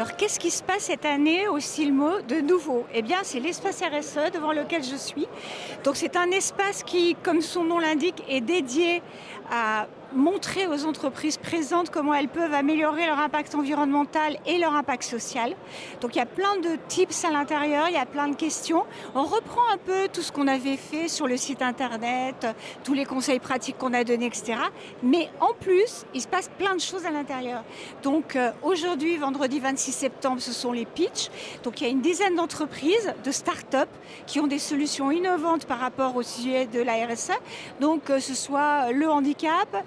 Alors, qu'est-ce qui se passe cette année au Silmo de nouveau? Eh bien, c'est l'espace RSE devant lequel je suis. Donc, c'est un espace qui, comme son nom l'indique, est dédié à montrer aux entreprises présentes comment elles peuvent améliorer leur impact environnemental et leur impact social. Donc, il y a plein de tips à l'intérieur, il y a plein de questions. On reprend un peu tout ce qu'on avait fait sur le site internet, tous les conseils pratiques qu'on a donnés, etc. Mais en plus, il se passe plein de choses à l'intérieur. Donc, aujourd'hui, vendredi 26 septembre, ce sont les pitchs. Donc, il y a une dizaine d'entreprises, de start-up qui ont des solutions innovantes par rapport au sujet de la RSE. Donc, que ce soit le handicap,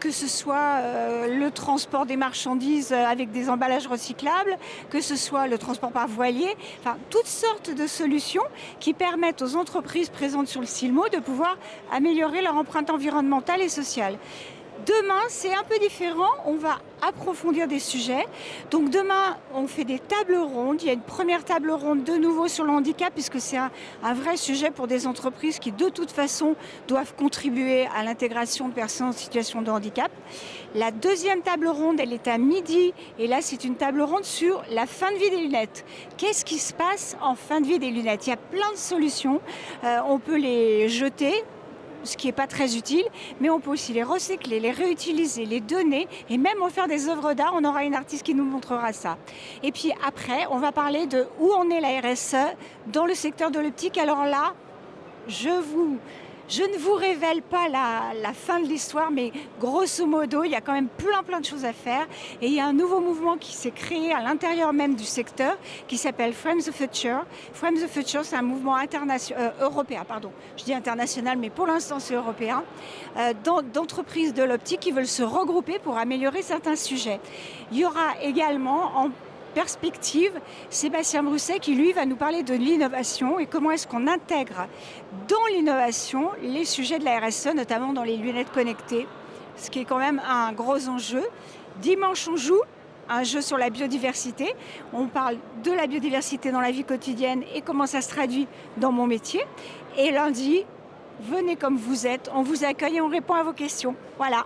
que ce soit le transport des marchandises avec des emballages recyclables, que ce soit le transport par voilier, enfin toutes sortes de solutions qui permettent aux entreprises présentes sur le Silmo de pouvoir améliorer leur empreinte environnementale et sociale. Demain, c'est un peu différent, on va approfondir des sujets. Donc demain, on fait des tables rondes. Il y a une première table ronde de nouveau sur le handicap, puisque c'est un vrai sujet pour des entreprises qui, de toute façon, doivent contribuer à l'intégration de personnes en situation de handicap. La deuxième table ronde, elle est à midi, et là, c'est une table ronde sur la fin de vie des lunettes. Qu'est-ce qui se passe en fin de vie des lunettes? Il y a plein de solutions. On peut les jeter, ce qui n'est pas très utile, mais on peut aussi les recycler, les réutiliser, les donner et même en faire des œuvres d'art. On aura une artiste qui nous montrera ça. Et puis après, on va parler de où en est la RSE dans le secteur de l'optique. Alors là, je ne vous révèle pas la fin de l'histoire, mais grosso modo, il y a quand même plein de choses à faire. Et il y a un nouveau mouvement qui s'est créé à l'intérieur même du secteur, qui s'appelle Frame the Future. Frame the Future, c'est un mouvement européen, pardon. Je dis international, mais pour l'instant, c'est européen, d'entreprises de l'optique qui veulent se regrouper pour améliorer certains sujets. Il y aura également, en perspective, Sébastien Brousset qui lui va nous parler de l'innovation et comment est-ce qu'on intègre dans l'innovation les sujets de la RSE, notamment dans les lunettes connectées, ce qui est quand même un gros enjeu. Dimanche, on joue un jeu sur la biodiversité. On parle de la biodiversité dans la vie quotidienne et comment ça se traduit dans mon métier. Et lundi, venez comme vous êtes, on vous accueille et on répond à vos questions. Voilà.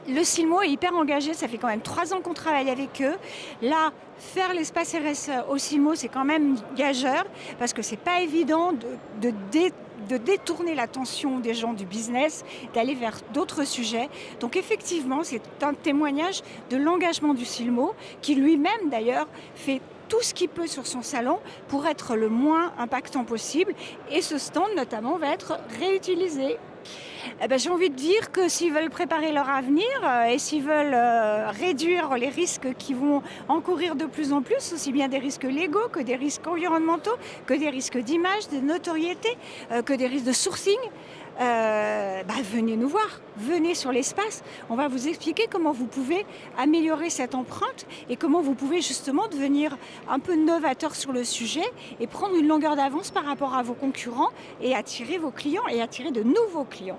Le Silmo est hyper engagé, ça fait quand même 3 ans qu'on travaille avec eux. Là, faire l'espace RSE au Silmo, c'est quand même gageur, parce que c'est pas évident de détourner l'attention des gens du business, d'aller vers d'autres sujets. Donc effectivement, c'est un témoignage de l'engagement du Silmo, qui lui-même d'ailleurs fait tout ce qu'il peut sur son salon pour être le moins impactant possible. Et ce stand notamment va être réutilisé. J'ai envie de dire que s'ils veulent préparer leur avenir et s'ils veulent réduire les risques qui vont encourir de plus en plus, aussi bien des risques légaux que des risques environnementaux, que des risques d'image, de notoriété, que des risques de sourcing, venez nous voir, venez sur l'espace. On va vous expliquer comment vous pouvez améliorer cette empreinte et comment vous pouvez justement devenir un peu novateur sur le sujet et prendre une longueur d'avance par rapport à vos concurrents et attirer vos clients et attirer de nouveaux clients.